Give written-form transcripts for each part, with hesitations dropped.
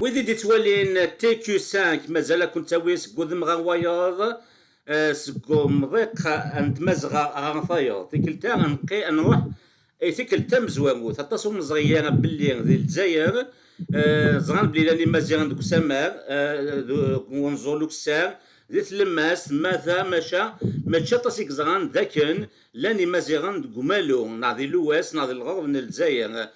وإذا دي توالين تي كيو 5 مازال كنت ويس قدم غواياض سكو مضيق أنت مزغا غنفاياض تيكلتا غنقي نروح اي تيكلتا مزواموت حتى مزغيا باللي ذي الجزائر زغان بلي لاني مازال دوك سمار ونزولوك سار ذي تلماس ماذا ماشا طاسيك زغان ذاكن لاني مازال دوك مالو ناضي لواس ناضي الغرب من الجزائر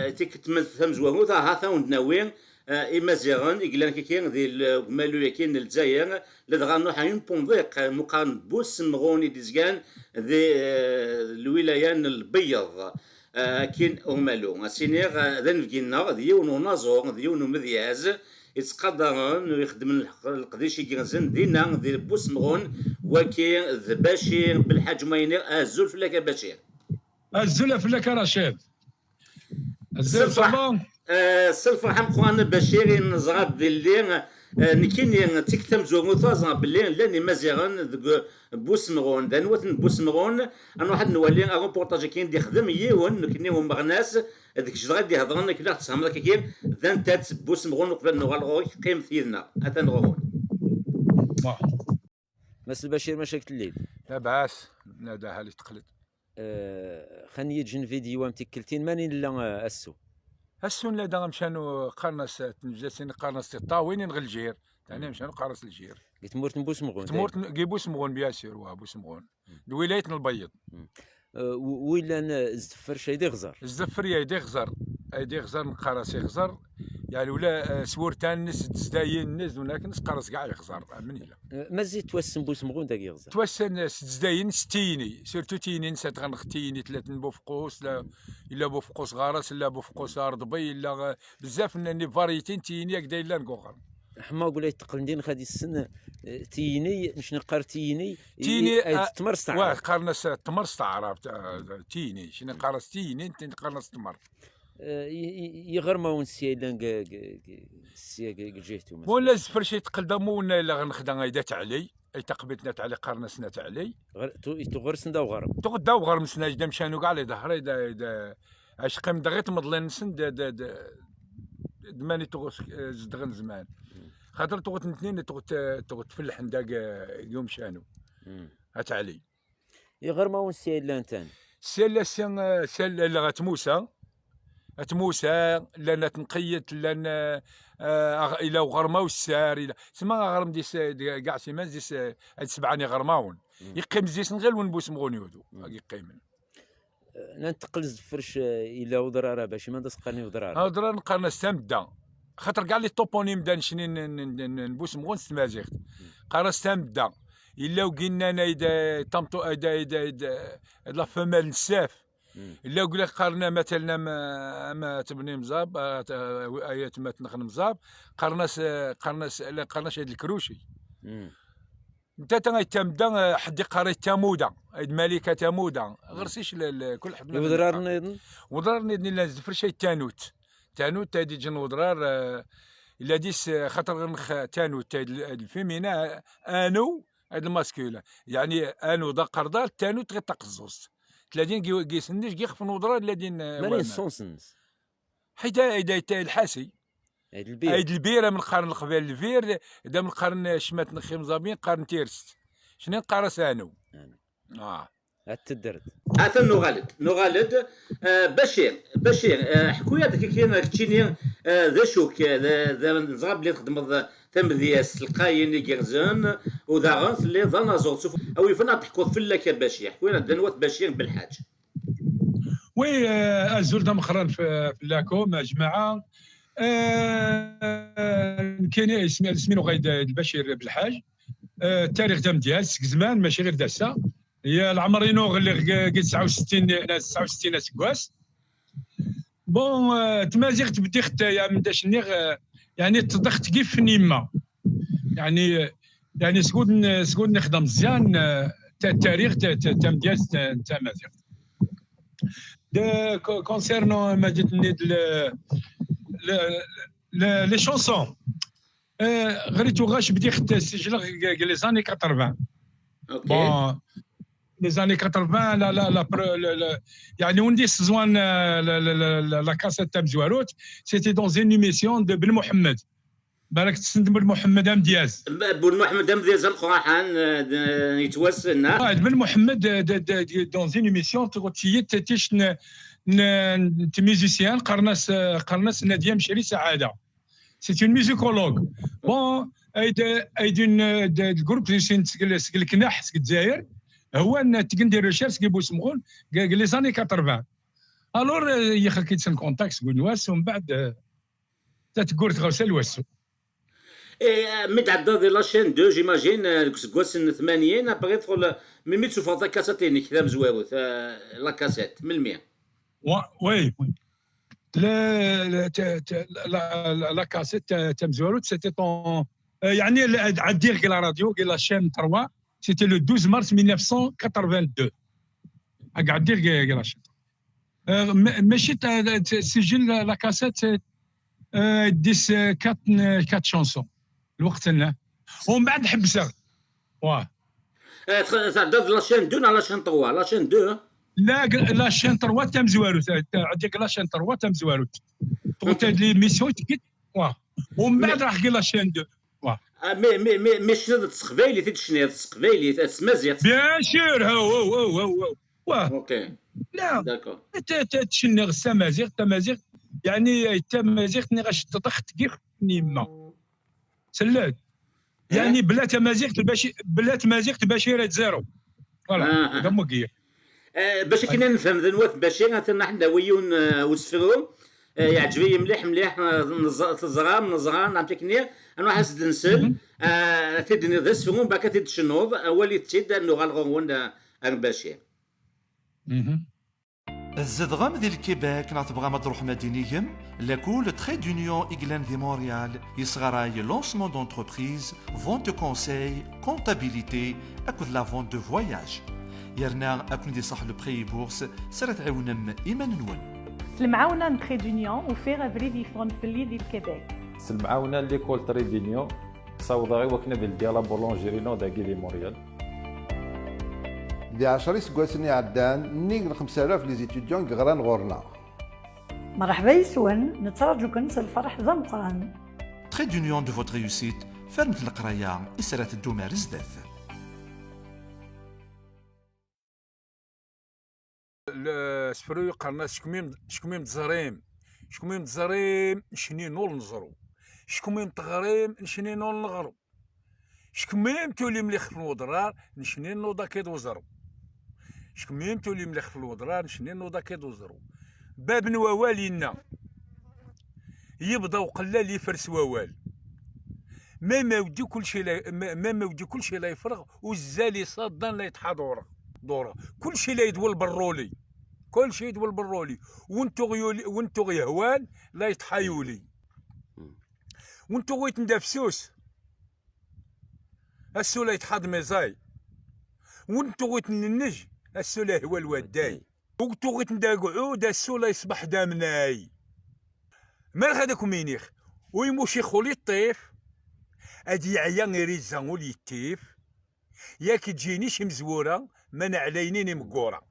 تيك تمزواموت هاثا وندناوين إمازيغان إقلان كيكين ذي المالو يكين الجزائر لدغا نروح يون بونضيق مقارن بوس مغوني ديزكان ذي الولايان البيض كين أمالو السينيغ ذا نفقينا ذيون ونازور ذيون ومذياز يتقدرن ويخدم القديش يجنزن دينا ذي بوس مغون وكين ذي بشير بالحاج ماينير أزول فلاك بشير أزول فلاك رشيد أزول صبان سلفر حمقوان بشير نزغاب باللي نكيني تكتم زوغوثا زغاب باللي لاني مازيغن بوسمغون دانوات بوسمغون انا واحد نولي روبورتاج كاين دي خدم يون نكني هم مغناس هذيك الشغل دي هضرنا كلا تسهم كاين ذان تات بوسمغون وقبل نغال غوك قيم فينا اتا نغون مس البشير مشاكل الليل لا باس ناداها لي تقلد خاني يجن فيديو ام تكلتين ماني لا اسو هسون لا دا مشانو قرنص تنجسين قرنص طاوين غلجير ثاني مشانو قرنص الجير قلت مورت بوسمغون تمورت بوسمغون بياسير وبوسمغون الولاية البيض ويلا الزفر شي دي غزر الزفر يا يدي غزر يدي غزر نقرص يغزر يعني ولا سورتان نس تزداين الناس هناك نس قرص كاع يغزر مني لا مازال توسم بوسمغون داك يغزر توسن تزداين ستيني سيرتو تيني نسات غنختيني ثلاث بوفقوس لا بوفقوس غارس لا بوفقوس ارضبي لا بزاف ناني فاريتين تيني هكذا الا نكوغر حما قولي تقلندين خادي السن تيني مش نقار تيني تمر واه قرنس تمر استعراب تيني شنو قرص تيني انت قرنس تمر يغرما ونسيا الا سيا جيتو ولا زفر شي تقلدا مونا الا غنخدم ايدات علي اي تقبيتنا علي قرنسنا علي تغرس ندا وغرم تغدا وغرم سنا جدا مشانو كاع لي ظهري دا اش قيم دغيت مضلين نسن دماني تغوس زدغن زمان خاطر تغوت اثنين تغوت فلح نداك يوم شانو هات علي يغرما ونسيا الا انتان سيلا سيلا غتموسى تموسى لان تنقيت لان الى غرماو السار الى سما غرم ديس كاع سيمان ديس هاد سبعاني غرماون يقيم زيس غير ونبوس مغونيودو يقيم ننتقل الزفرش الى وضراره باش ما تسقرني وضراره وضراره نقارن استمدا خاطر كاع لي توبونيم دا نشني نبوس مغون ستمازيغت قارن استمدا الا وقلنا انا اذا طمطو اذا لا فمال نساف الا قلنا قارنا مثلا ما تبني مزاب ايات ما تنخن مزاب قرناس هاد الكروشي انت تمدا حد قاري تمودا الملكه تمودا غرسيش كل حد وضرار نيضن وضرار نيضن لا زفر شي تانوت هادي جن وضرار الا ديس خاطر غنخ تانوت الفيمينا انو هاد الماسكولا يعني انو دا قردار تانوت غير تقزوز 30 كيسنيش كيخفن وضرار الذين ماني السونسنس حيت الحاسي عيد البيره من قرن القبائل الفير دا من قرن شمات نخيم زابين قرن تيرست شنو قرص انو التدرد هذا نغالد بشير حكويا داك كاين كتشيني ذا شوك ذا زغاب اللي تخدم تمدياس القاين اللي كيرزن وذا غنث اللي ذا نازور شوف او يفنا تحكوا فلاك بشير حكويا دنوات بشير بالحاج وي ازول دا مخرن في لاكوم جماعه كاين سمينو غايد البشير بالحاج التاريخ دا مدياس زمان ماشي غير داسا هي العمرينو اللي قد 69 سكواس بون تمازيغت بديت يا من داشني يعني تضخت كيف نيما يعني سكون نخدم مزيان التاريخ تاع مدياس تاع مازيغ de concernant ما جاتني لي شونسون غريتو غاش بديت سجل لي زاني 80 اوكي les années 80 يعني وندي سزوان لا كاسيت تاع مزواروت سيتي دون زين ايميسيون دو بن محمد بالك تسند بن محمد امدياز بن محمد امدياز القراحان يتوسلنا بن محمد دون زين ايميسيون تيش ميوزيسيان قرناس ناديه مشري سعاده سي اون ميوزيكولوج بون ايدين الجروب اللي كناح في الجزائر هو تندير ريشيرش كي بوسمغون قال لي زاني 80 الور يخل كيتسن كونتاكت قول واس ومن بعد تقول تغسل واسو متعدد لا شين 2 جيماجين كوسن 80 ابغي تدخل ملي تشوف هذا كاساتين كذا مزواوت لا كاسيت من 100 وي لا كاسيت تاع مزواروت سيتي طون يعني عدير كي لا راديو كي لا شين 3 سيتي لو 12 مارس 1982 قاعد دير كي لا شين ماشي سجل لا كاسيت 4 شونسون الوقت هنا ومن بعد حبسها واه تعدد لا شين 2 على شين 3 لا شين 2 لا شين 3 تاع مزواروت عندك لا شين 3 تاع مزواروت قلت هاد لي ميسيون تكيت واه ومن بعد راح كي لا شين 2 واه مي شنو التسقبايلي تشني التسقبايلي تسمازيغ بيان سور هو واه اوكي لا داكور تشني السمازيغ تمازيغ يعني التمازيغ غاش تضخت كيف نيما سلاد يعني بلا تمازيغ بلا تمازيغ بشيره زيرو فوالا هذا مقير باش كنا نفهم ذنوات بشير حتى حنا ويون وسفرو يعجبني مليح نزرام نعطيكني انا حاسد نسل تدني ذا سفرو باكا تدشنوض ولي تيد انه غالغون بشير الزدغام ديال الكيباك نعتبغى ما تروح مدينيهم لاكول تري دونيون إغلان دي مونريال يصغراي لونسمون دونتربريز فونت كونساي كونتابيليتي اكود لا فونت دو فواياج يرنا اكون دي صح لو بري بورس سرت عاونم ايمان نون سلمعاونا نتري دونيون وفيغ افري ديفون في اللي ديال الكيباك سلمعاونا ليكول تري دونيون صوضاغي وكنا بالديالا بولونجيرينو داكي دي موريال دي 10 سكواسني عدان نيك 5000 لي زيتيديون غران غورنا مرحبا يسون نتراجو كنس الفرح ذا مقران تري دونيون دو فوت ريوسيت فرمت القرايه اسرات الدومار زداث سفرو قرنا شكميم تزريم نشني نول نزرو شكميم تغريم نشني نول نغرو شكميم تولي مليخ في الوضرار نشني نوضا كيد وزرو شكميم تولي مليخ في الوضرار نشني نوضا كيد وزرو باب نوالينا يبدا وقلال يفرس ووال ما ودي كل شيء ما ودي كل شيء لا يفرغ والزالي صادا لا يتحضر دوره كل شيء لا يدول بالرولي كل شيء يدول بالرولي وانتو غيهوان لا يتحايولي وانتو غيت ندفسوس السو لا يتحض ميزاي وانتو غيت ننج السو لا هو الوداي وانتو غيت نداقعود السو لا يصبح دامناي مال هذاك مينيخ ويموشي خولي الطيف ادي عيان يريزا ولي التيف ياك تجيني شي مزوره من علينيني مقوره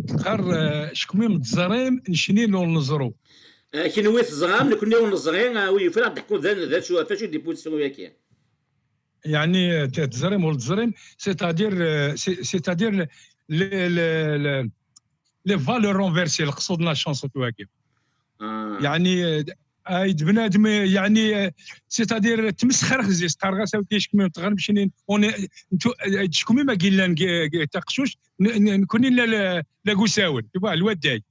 تقر شكون متزريم نشني لو نزرو كي نويت الزغام نكون نزرين وي فين ضحكوا ذا شو فاش دي بوزيسيون ياك يعني تزريم ولا تزريم سيتادير لي فالور رونفيرسي القصود لا شونس تواكب يعني ايد بنادم يعني سيتادير تمسخر خزيس تارغا ساوتي شكون تغرب شنين شكون ما قيلان تقشوش نكون لا قساول تبع الوداي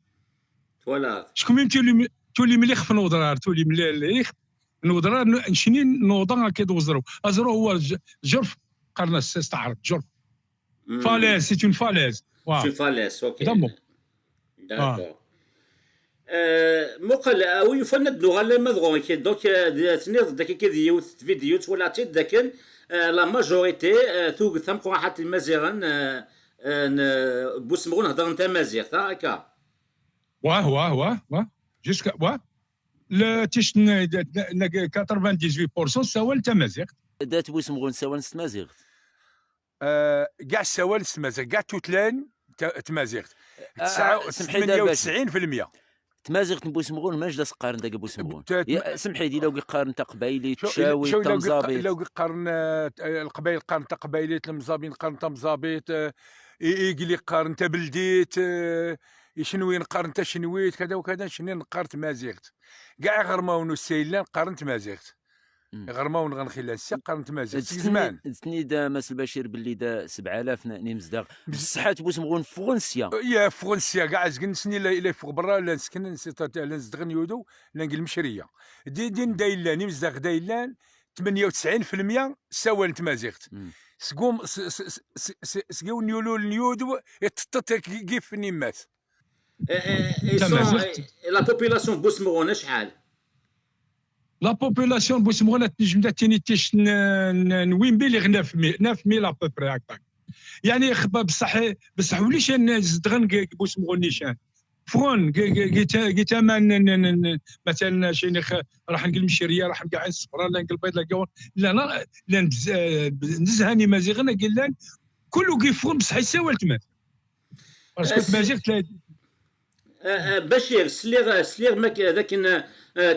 فوالا شكون تولي مليخ في نوضرار تولي مليخ نوضرار نشني نوضا كي دوزرو ازرو هو جرف قرنا استعرض جرف فالاز سي اون فالاز سي فالاز اوكي دمو داكور مقل او يفند نغال مدغون كي دوك تنيض داك كي يوث فيديو ولا تيد داك لا ماجوريتي توق ثم قواحات المزيغن بوسمغون هضر نتا مزيغ هكا واه جوسكا لا تيش 98% سوا التمازيغ دات بوسمغون سوا تمازيغ كاع سوا التمازيغ كاع توتلان تمازيغ 98% تمازيغ بوسمغون ماش دا تقارن داك بوسمغون سمحي لي لو قارن تقبايلي تشاوي تمزابيط لو قارن القبايل قارن تقبايليت المزابين قارن تمزابيط يقلي قارن تبلديت شنوين نقارن تا شنويت كذا وكذا شنو نقارن تمازيغت كاع غرماون والسيلان قارن تمازيغت غرماون غنخلال السي قارن تمازيغت زمان زدتني دا ماس البشير باللي دا 7000 نمزداغ بصحة بوسمغون فرنسيا يا فرنسيا كاع زكن سني لا فوق برا لا نسكن لا نزدغن يودو لا نقل مشريه دين دايلان نمزداغ دايلان 98% سوا تمازيغت سقوم سقيو نيودو يتطط كيف نيمات لا بوبيلاسيون بوسمغون شحال؟ لا بوبيلاسيون بوسمغون تنجم تاني تيش نوين بيلي 9000 ابوبري هكاك يعني بصح وليش زدغن بوسمغون نيشان فرون قيت مثلا شيني راح نقول مشريه راح نقع الصفراء لا نقول بيض لا نزهاني مازيغنا قال لان كله كيفون بصح يساوي التماثيل باسكو مازيغ بشير سليغ ماك ذاك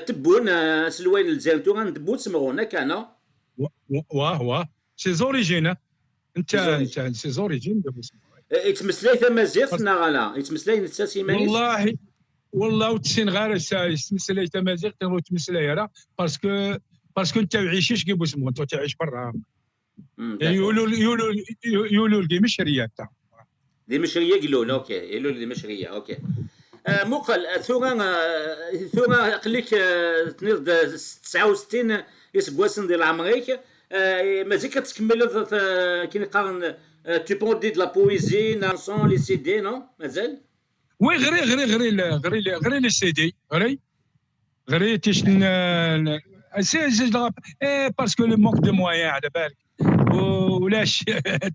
تبون سلوين الزانتو غندبو تسمغونا كان واه سي زوريجين انت سي زوريجين يتمسلاي تمازيغ ناغالا يتمسلاي نتساسي مانيس والله وتسين غير يتمسلاي تمازيغ تمسلاي راه باسكو انت عايشيش كي بوسمو انت تعيش برا يعني يقولوا لي مشريه تاع دي مشريه قالوا اوكي يقولوا لي مشريه اوكي مقل ثورة قليك تنيض 69 يسقواسن ديال عمريك مازال كتكمل كي نقارن tu peux dire de la poésie, chanson, les CD, non? مازال؟ وي غري لي سي دي غري تيش باسكو لو موك دو مويان على بالك ولاش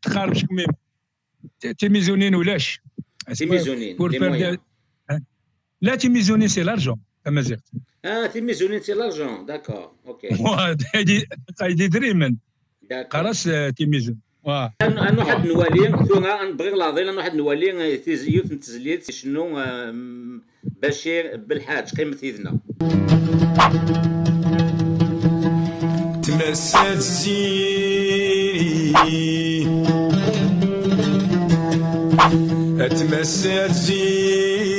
تخرج كميم تيميزونين ولاش تيميزونين لي مويان لا تيميزونين سي لارجون تمازيغ تيميزونين سي لارجون داكور اوكي هادي دريمن خلاص تيميزون انا واحد نوالي ثم نبغي لاضي انا واحد نوالي تيزيوت نتزليت شنو بشير بالحاج قيمة يدنا تمسات زيري تمسات زيري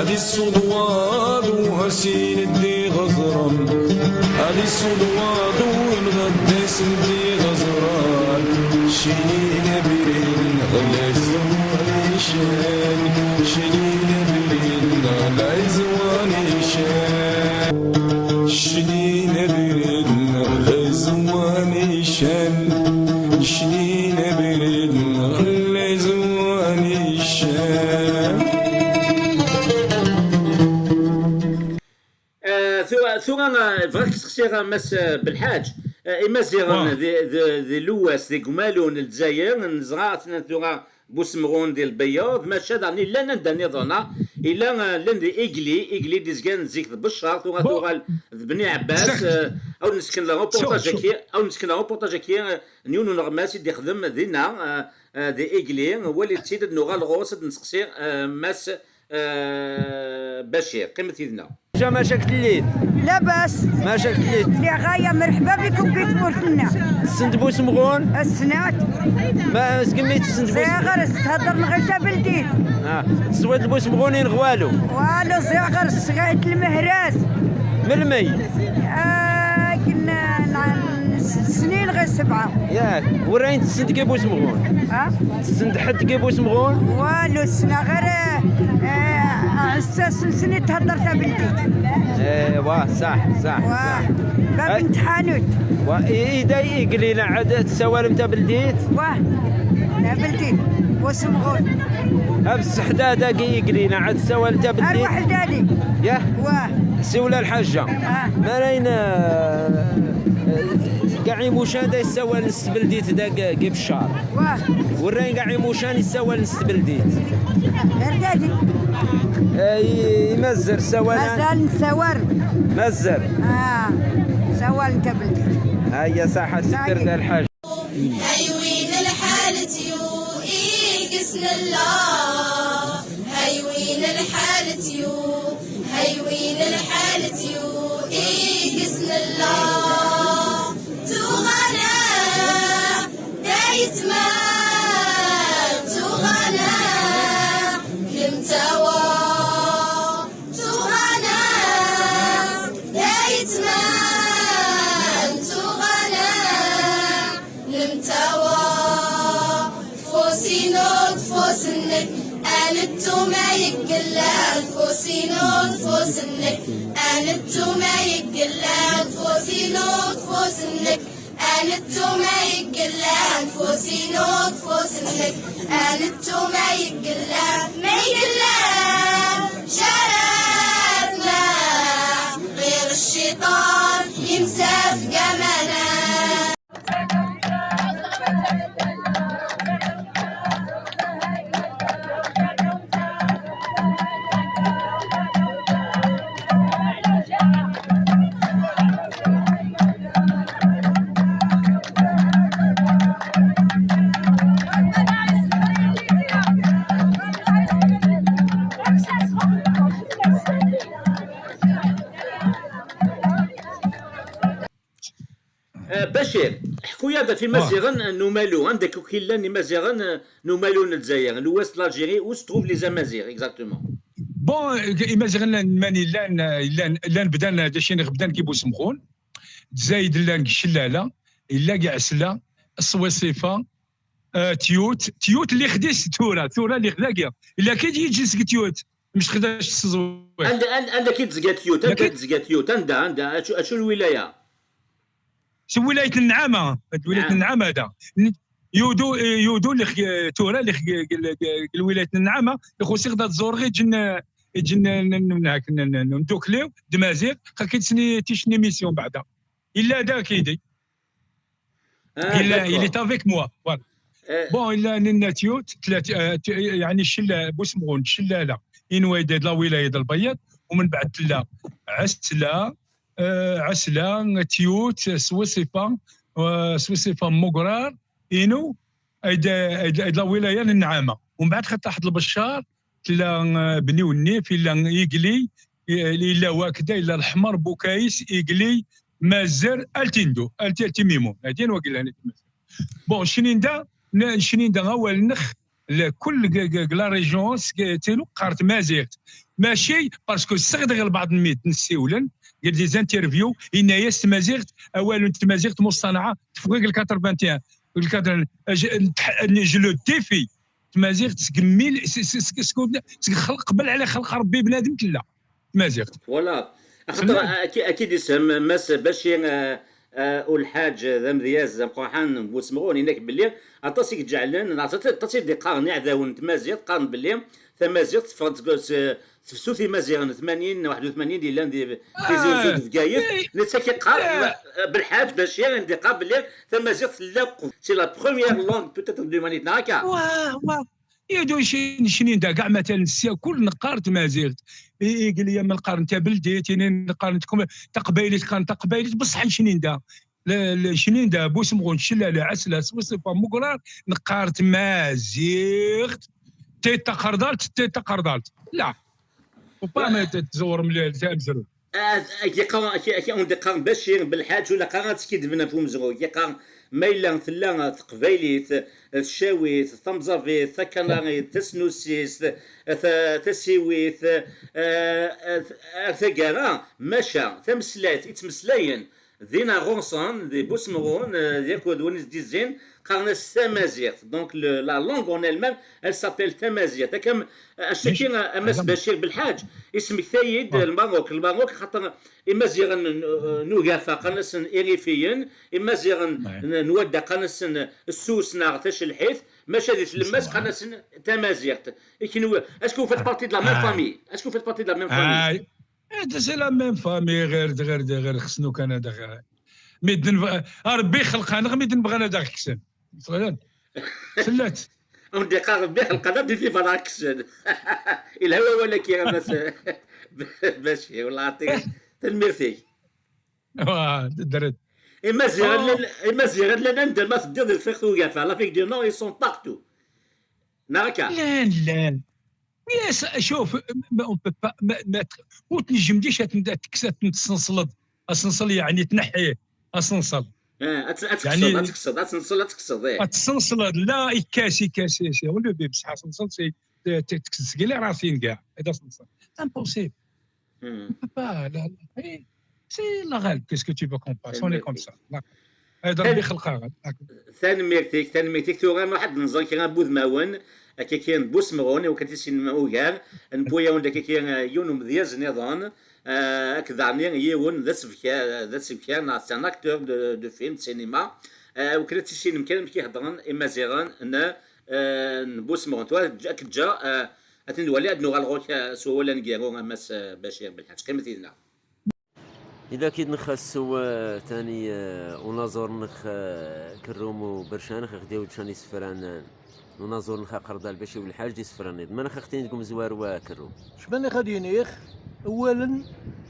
هذه الصدوات وهرسين الدي غزران هذه الصدوات ونغدس الدي غزران شيني برين غلاش شان شنين بريدنا لا يزواني شان شنين بريدنا لا يزواني شان شنين بريدنا لا يزواني شان. ثم فغاك تخسير مس بالحاج إمازيغن ذي لواس ذي قمالون الجزائر نزغات ثورا بوسمغون ديال البياض ماشا داني لا نداني ظنا الا لان دي ايغلي ديزكان زيك بشار ثورا بني عباس او نسكن لا روبورتاج كي نيون نغماس يدي خدم دينا دي ايغلي هو اللي تسيد نوغال غوص نسقسي ماس بشير قيمة يدنا ما شاك الليل لاباس ما شاك الليل يا غاية مرحبا بكم في تمورتنا السندبوس مغون السنات ما سكميت السندبوس صغر تهضر نغتا بلدي سواد البوس مغونين غوالو والو صغر صغيت المهراس من المي كنا سنين غير 7 ياك وراين تسند كي بوس مغون تسند حد كي بوس مغون والو السنة غير عساس سنة تهضر بلدي واه صح واه بنت حانوت إذا يقلينا عاد تسوالم تا بلديت واه بلديت وسمغون أبس حدادا يقلينا عاد تسوالم تا بلديت أروح لدادي ياه واه سولا الحاجة ما راينا قاعي موشان دا يسوال نص بلديت دا قيب الشهر واه والراين قاعي موشان يسوال نص بلديت لدادي يمزر سوال مازال نسور مزر سوال انت بلدي هيا صح تذكر ذا الحاج هيوين الحالة يقسن الله هيوين الحالة هيوين الحالة يقسن الله تغنى دايت ما تغنى لمتوى تغنى دايت ما تغنى لمتوى فوسينو فوسنك أنتو ما يقلال فوسينو فوسنك أنتو ما يقلال فوسينو فوسنك أنتو ما يقلال فوسينو فوسنك أنتو ما يقلال ما يقلال شرفنا غير الشيطان يمسى في قمنا. بشير حكوا هذا في مازيغن نومالو عندك كيلان مازيغن نومالو الجزائر لوست لالجيري وست تروف لي زامازيغ اكزاكتومون بون مازيغن ماني لان بدان داشين بدان كيبو سمخون زايد لان شلاله الا كاع سلا الصويصيفه تيوت اللي خديش ثوره اللي خداكيا الا كي يجي تيوت مش خداش الصزوير عندك كي تزكى تيوت تزكى تيوت عندها اشو الولايه ولايه النعامه ولايه النعامه هذا يودو اللي تورا اللي ولايه النعامه خصي غدا تزور غير جن هاك ندوكليو دمازيغ كيتسني تيشني ميسيون بعدا الا هذا كيدي الا افيك موا فوالا بون الا ناتيوت يعني الشله بوسمغون شلاله انويد لا ولايه ديال البيض ومن بعد تلا عسلا تيوت سويسيفا مقرار إنو إذا ولاية النعامة ومن بعد خد تحت البشار تلا بني والنيف إلا يقلي إلا واكدا إلا الحمر بوكايس يقلي مازر التيندو التيميمون هادين وقيلا بون شنين دا أول نخ لكل لا ريجون تيلو قارت مازيغت ماشي باسكو صغد غير بعض الميت نسيولن قال دي زانترفيو ان ياس تمازيغت اولا تمازيغت مصطنعه تفوق ال 81 جو لو ديفي تمازيغ تكمل خلق قبل على خلق ربي بنادم كلا تمازيغ فوالا خاطر اكيد يسهم ماس باشي والحاج ذا مذياز قرحان بوسمغون هناك باللي عطاسيك جعلن عطاسي دي قارن عذاون تمازيغ قارن باللي تمازيغ تفسو في مازيغ 80 81 ديال لاندي في زوج دقايق نتاكي قار بالحاج باشي عندي قار باللي تمازيغ تلاقوا سي لا بروميير لونغ بوتيتر دو مانيت هكا واه يدو شنين دا كاع مثلا كل نقار تمازيغ يقول لي من القرن تاع بلدي تينين نقارن تقبايلت قارن تقبايلت بصح شنين دا شنين دا بوسمغون شلاله عسلاس وصفه مقرار نقار تمازيغ تيتا قردالت لا وبا ما تزور من تامزرو كي اون دي قارن باشي بالحاج ولا قارن تسكيد بنا بومزرو كي قارن ميلا ثلا تقبايليت الشاويت ثمزافيت ثكناري تسنوسيس تسيويت ثقارا ماشا ثمسلات يتمسلاين دينا غونسون دي بوسمغون ديك ونس ديزين قارنا التمازيغ دونك لا لونغ اون المام elle s'appelle تمازيغ كم الشكي امس بشير بالحاج اسم ثايد الماروك خاطر امازيغ نوغافا قناس ايريفيين امازيغ نودا قناس السوس نار تاش الحيث ماشي هذه الماس قناس تمازيغ كينو اسكو فات بارتي دو لا ميم فامي اسكو فات بارتي دو لا ميم فامي هذا سي لا ميم فامي غير خصنو كان هذا ميدن ربي خلقنا ميدن بغانا داك كسن سلات ودي قارب به القدر دي فراكسن الهوا ولا كي بس ماشي والله يعطيك تنميرتي درت المزيغ لنا ندير ما تدير الفيخ وقافه لا فيك دي نو يسون بارتو ناكا لا يس شوف اون بو با وتنجم ديش تكسات تنصلد السنصل يعني تنحيه السنصل يعني تقصد لا كاسي ولا بصح سنصل تكسي لي راسين كاع هذا سنصل امبوسيبل با لا سي لا غالب كيسكو تي بو كومباس اون اي كوم سا هذا ربي خلقها ثاني ثوران واحد النظام كي غنبوذ ماون كاين بوسمغون وكتسين اوغار نبويا وندا كاين يونو مذياز نظام كذعني يون ذا سفكا ناس ان اكتور دو فيلم سينما وكرت تسين مكان كيهضرن امازيغان ان نبوسمغون تو جا اتن ولي ادنو غالغوك سو ولا نكيرو ماس بشير بالحاج قيمتينا إذا كيد نخسو ثاني ونظر نخ كرومو برشان خديو تشاني سفران ونظر نخ قرض البشي والحاج دي سفران ما نخ اختين لكم زوار وكرو شبان خدينيخ اولا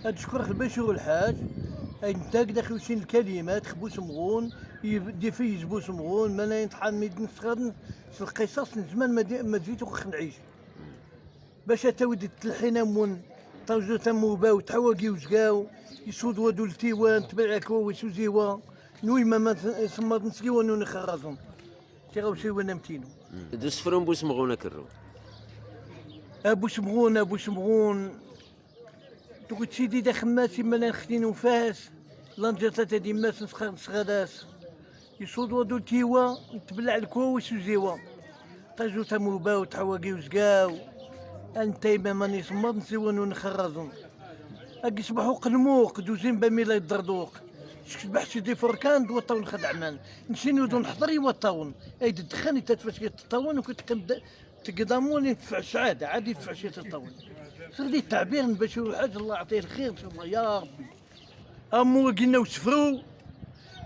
اشكر البشي والحاج انت داخل شي الكلمات خبوس مغون ديفيز بوس مغون ما ينطحن ميدن صغار القصص زمان ما جيتو نعيش باش تاود تلحينا مون طوزو تمو باو تحواقي وزقاو يسود ودو التيوان تبعكو ويسوزيوا نوي ما سمات نسقيوا نوني خرازون تيغاو سيوا نمتينو دو سفرون بوس مغون كرو ابو سمغون تو تسيدي دا خماسي مالا نخدينو فاس لانجاتا تادي ماس نسغاداس يسود ودو التيوا تبلع الكو ويسوزيوا طوزو تمو باو تحواقي وزقاو انت ما نسمات نسيوا نوني خرازون اكي صبحو قلموق دوزين باميلا يدردوق شبح شي دي فركان دو طاون خدعمان نسينو دو نحضري وطاون اي تدخلني تتفاش تطاون وكنت تقداموني تدفع السعاده عادي تدفع شي تطاون صار لي التعبير باش الحاج الله يعطيه الخير ان شاء الله يا ربي امو قلنا وسفرو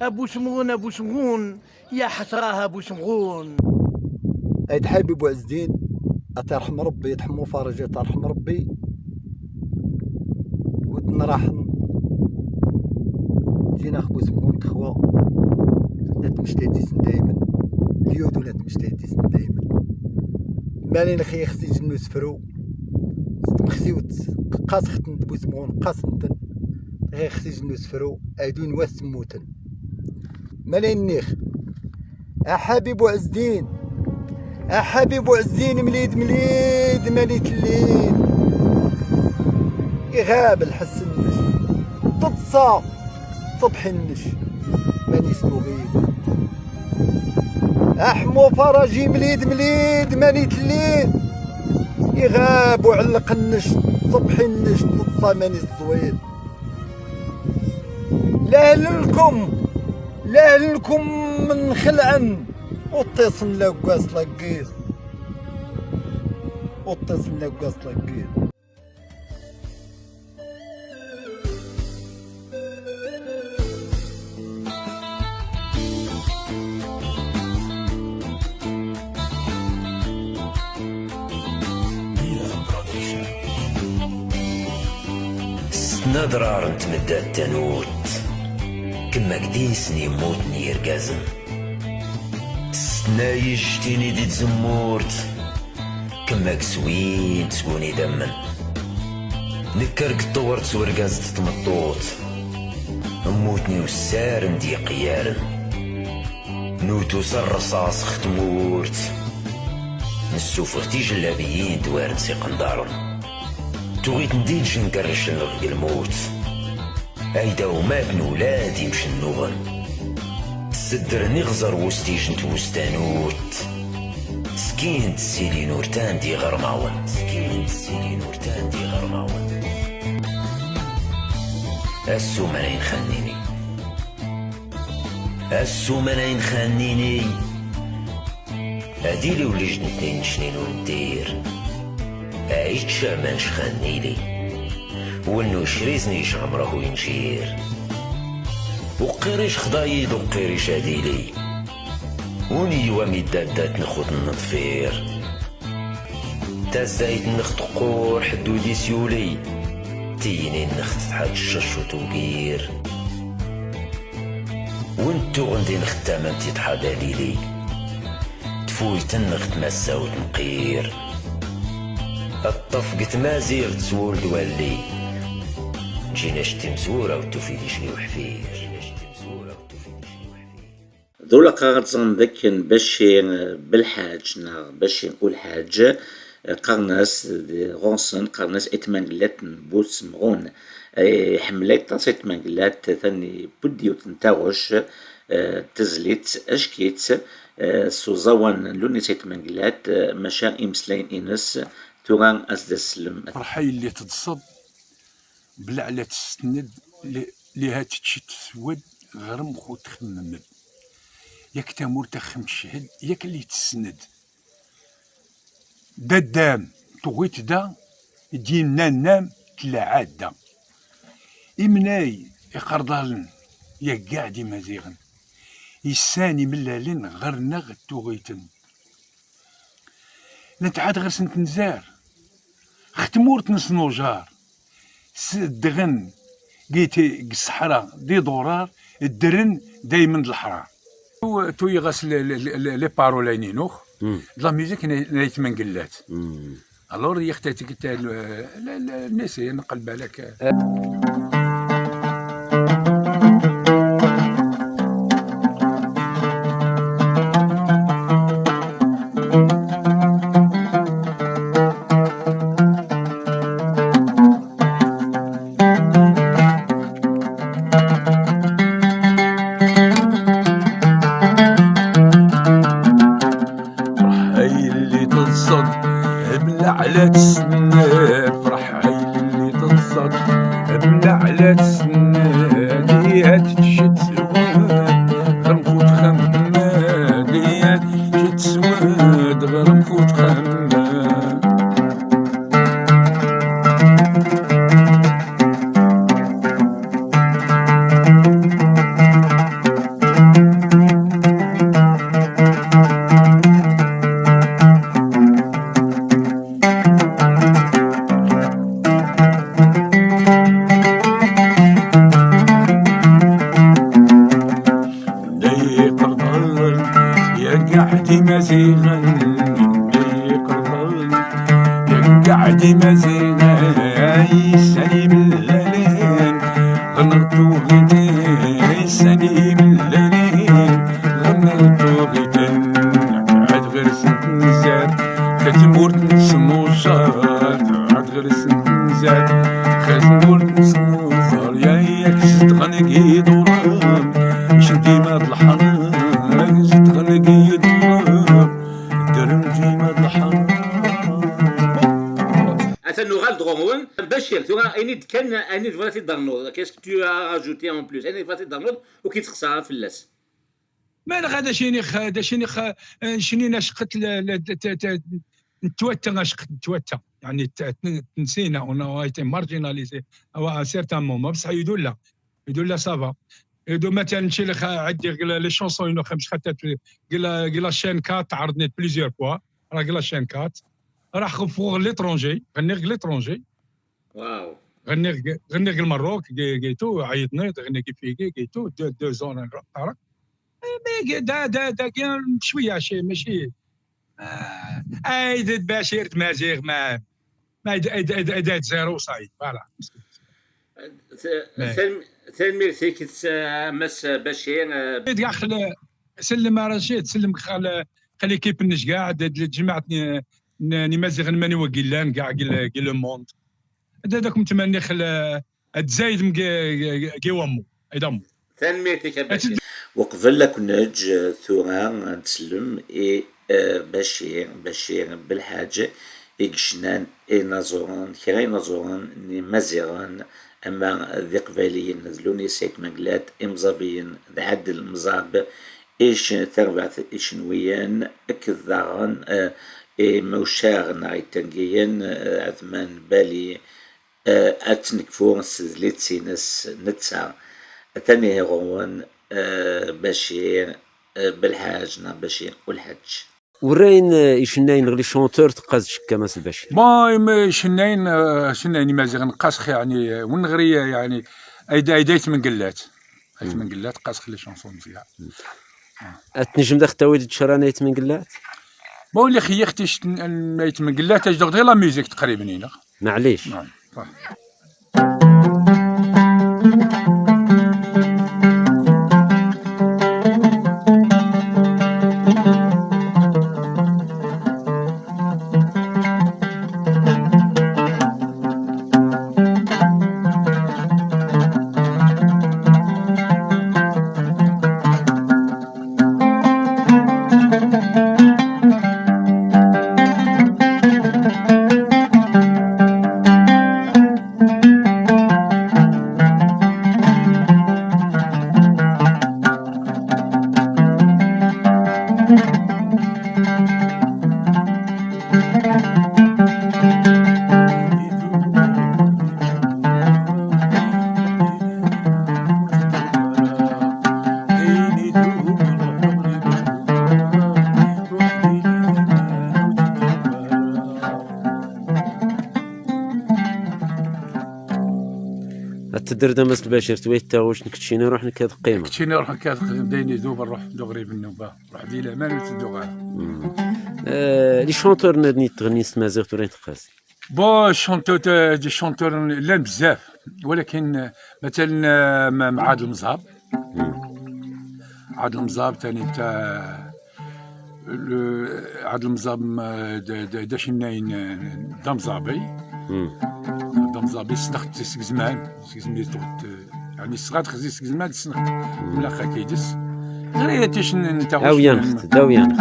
ابو سمغون يا حسراه ابو سمغون عيد حبيب بو عز الدين يرحم ربي يتحمو فرجه يرحم ربي نراحم جينا خبو سمغون تخوا لا تمشتاتيسن دايما اليود ولا تمشتاتيسن دايما مالين خي خصي جنو سفرو مخسيو قاس ختن بو سمغون قاسنتن غير خصي جنو سفرو ايدون واس موتن مالين نيخ احابيب عز الدين احابيب عز الدين مليد ماليت الليل يغاب الحس النش تتصا صبح النش ماني سلوغيد احمو فرجي مليد ماني تليد يغاب وعلق النشط صبحي النشط الصماني الصويد. لا لكم من خلعا وطيصن لاكواس لاكيد نضرار نتمدى التنوت كما قديسني يموتني يرقازن سنايج تيني دي تزمورت كما كسوين تسكوني دمن نكرك طورت سورقاز تتمطوط موتني وسار ندي قيارن نوتو سر رصاص ختمورت نسوفغتي جلابيين دوارن سيقندارن توغيت نديج نكرش نلغق الموت ايدا وماكن ولادي مش النوغن تسدر نغزر وستيج نتوستانوت سكين تسيلي نورتان دي غرماون السومنين خانيني هادي لي ولي جنتين شنين وندير عيد شعبان شخانيلي وانو شريزني شعمره ينجير وقيريش خضايد وقيريش عديلي وني وامي دادات نخوض النطفير تازايد نخت قور حدودي سيولي تيني نخت حد الشش وتوقير وانتو غندي نخت تامامتي تحاداليلي تفويت النخت مسا وتنقير الطفقت مازيغ تسول دوالي جينا شتي مزورة وتوفيدي شني وحفير ذولا قاغتزن ذكن باشي بالحاج باشي نقول حاج قرناس غونسن قرناس اتمنقلات بوس مغون حملات تاس اتمنقلات ثاني بديو تنتاوش تزليت اشكيت سوزوان لوني اتمنقلات مشا امسلين انس توران أسد السلم فرحي اللي تتصد بلا على تستند لها تتشي تسود غير مخو تخمم ياك تامور تخم تشهد ياك اللي تسند دام تغيت دا دينا نام تلا عادة إمناي يقرضالن يا قاعد مزيغن يساني ملالين غير نغ تغيتن نتعاد غير سنت نزار ختمورت نسنوجار سدغن قيتي الصحراء دي دورار الدرن دايما الحرار تو يغس لي بارولينينوخ لا ميوزيك نايت منقلات الور يختاتك الناس نقلب عليك على تسنى فرحي اللي تتصد بلا على تسنى ليها تشد سواد غير مفوت خمام ليها تشد سواد غير مفوت خمام قاعدي مزيغا قاعدي مزيغا يساني بالليل غنرتو غيتين يساني بالليل غنرتو غيتين عاد غير سنت نزاد ختمورت نسمو شهر عاد غير سنت نزاد ختمورت نسمو شهر ياك شتغنقي دوران شدي ماد الحرام شتغنقي دوران غون بشير تو اني كان اني فاتي دارنود كاش تو اجوتي اون بلوس اني فاتي دارنود وكيتخسر فلاس ما لا غادا شيني نشقت نتوتا نشقت نتوتا يعني تنسينا اون ايتي مارجيناليزي او ان سيرتان مومون بصح يدولا سافا يدو مثلا شي عندي لي شونسون انو خمس خطات قلا شين 4 عرضني بليزيور فوا راه قلا شين 4 راح فوق ليترونجي غني ليترونجي واو غني المروك جيتو عيطني غني كيفيكي جيتو دو زون طارق مي دا كان شويه شي ماشي ايد بشير تمازيغ ما دات زيرو صايد فوالا ثاني ميرسي كيتمس بشير داخل سلم رشيد سلم خلي كيف نش كاع جمعتني نمازيغ ماني وكيلان كاع كي لو موند هذاك متمني تزايد كي وامو ايضا ثاني ميرسي بشير وقبل لك نج ثورا نتسلم بشير بالحاجة إكشنان نازوران كراي نازوران مزيغان أما ذي قباليين نزلوني سيك مقلات إمزابيين ذي حد المزاب إيش ثربعث إشنويان أكذاغان موشاغ ناي تنجيين عثمان بالي أتنكفور سزليت سينس نتسا ثاني هيروان بشير بالحاج بشير والحج وراين يشناين غلي شونتور تقاز شكا ماس البشير ما شناين مازيغ نقاس يعني ونغري يعني ايدايت من قلات من قلات قاس خلي شونسون مزيان اتنجم داخل تاويل تشرانيت من قلات ما اللي خيختيش نايت من قلات اجدو غير لا ميوزيك تقريبا هنا معليش تدرد مس البشير تويتا واش نكتشيني روح نكاد قيمه كتشيني روح نكاد دايني دوب نروح دغري بالنوبه روح دي الامان وتدوغ لي شونتور نادني تغني سمازيغ تورين تقاس بون شونتور دي شونتور لا بزاف ولكن مثلا مع عاد المزاب عاد المزاب ثاني تاع عاد المزاب داشناين دمزابي دمزابي سنخت سكزمان يعني صغات خزي سكزمان سنخت ملا خاكيدس غير تيش نتا داويان خت داويان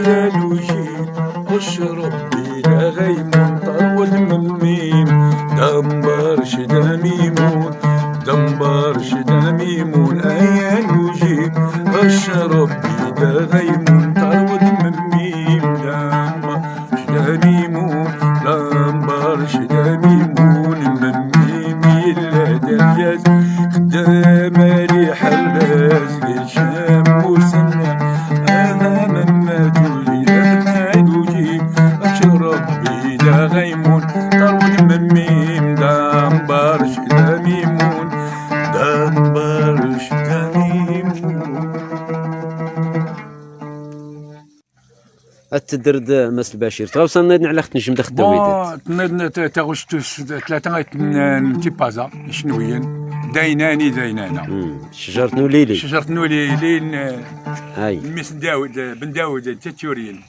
يا لوجي اشرب بلا غيمون طول من ميم دمبر شدا ميمون دمبر شدا ميمون يا لوجي اشرب بلا غيمون طول من ميم دمبر شدا ميمون دمبر شدا ميمون من ميم إلا دلياز خدام لي حراز لشام وسنة أنا مما تولي أدوجي أشرب بلا غيمون طرود من ميم دمبر شدا ميمون دمبر شدا ميمون التدرد مس البشير توصلنا على خت نجم داخل الدويدات تنادنا تاغوش ثلاثه نتي بازا شنويين دايناني داينانا. شجرة نوليلي. شجرة نوليلي. هاي. مس داود بن داود تاتورين.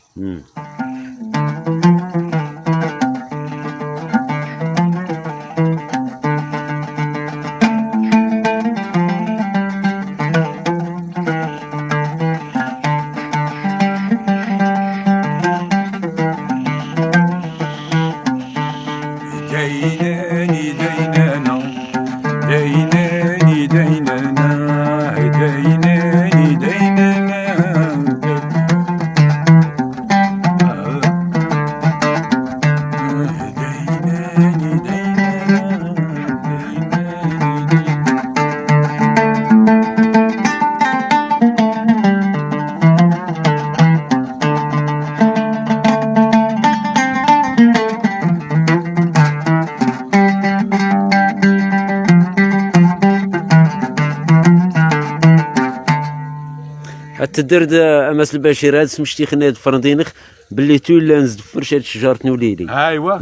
دايناني داينانا دايناني داينانا دايناني داينانا التدرد امس البشير هاد سمشتي خنا فرندينخ باللي تولا نزد فرشات شجره نوليلي. ايوا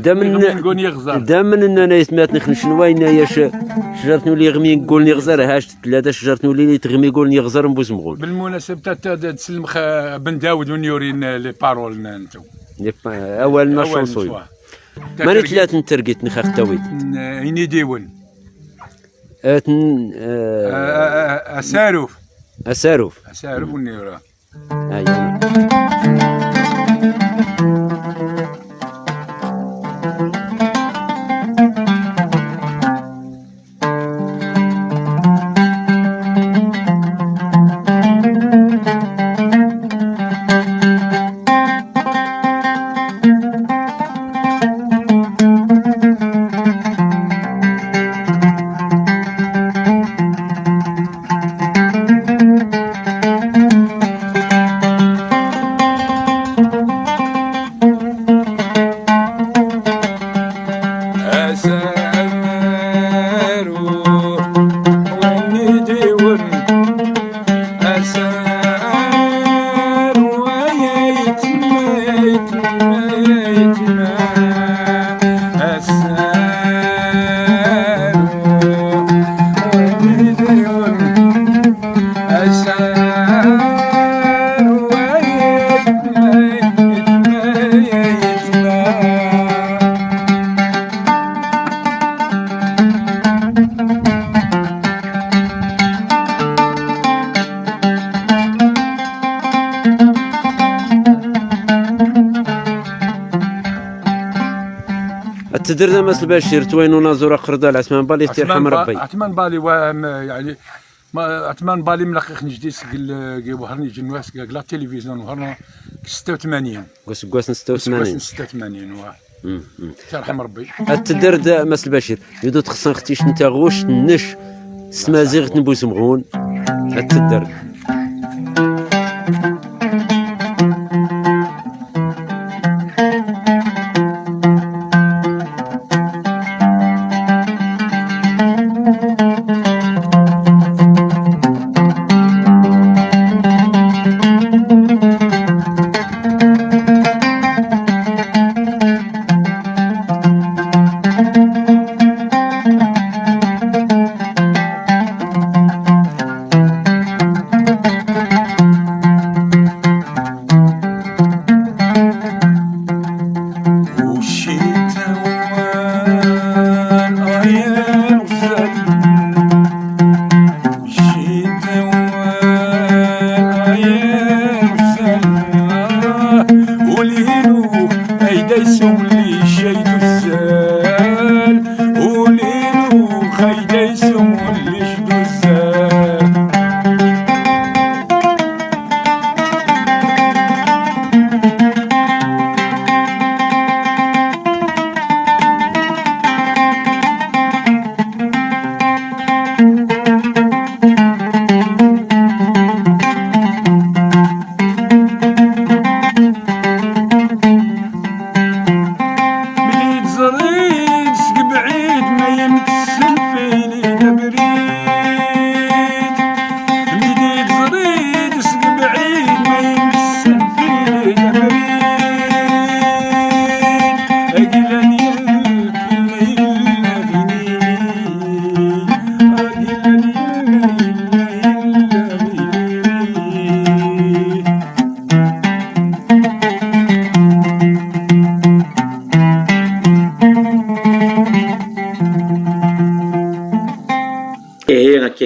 نقول يغزر دائما انا يسمعتني شنو يا شجره نولي غمي نقول يغزر هاش ثلاثه شجره نوليلي تغمي يقول يغزر نبوس مغول. بالمناسبه تسلم بن داود ونيورين لي بارول نانتو اول ما شونسوي ماني ثلاث نترقيت نخاخ تاويت اني ديون اساروف اساروف والنيورا. ايوه تدرنا مس البشير توينو نازور قرده العثمان بالي تيرحم ربي. عثمان بالي يعني ما عثمان بالي ملقخ نجديس قال وهرني جنواس قال لا تلفزيون وهرنا 86 قوس 86 تيرحم ربي. التدرد مس البشير يدو تخصن ختيش انت غوش نش سمازيغ نبوس مغون التدرد.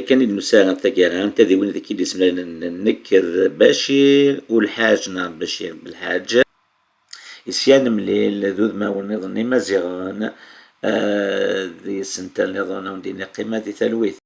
كان نساعد تاكيران تذي وين ذيك اللي اسمنا نكر بشير والحاج نعم بشير بالحاج إسيان مليل ذوذ ما ونظني مزيغان ذي سنتان نظن وندينا قيمة ذي ثلويث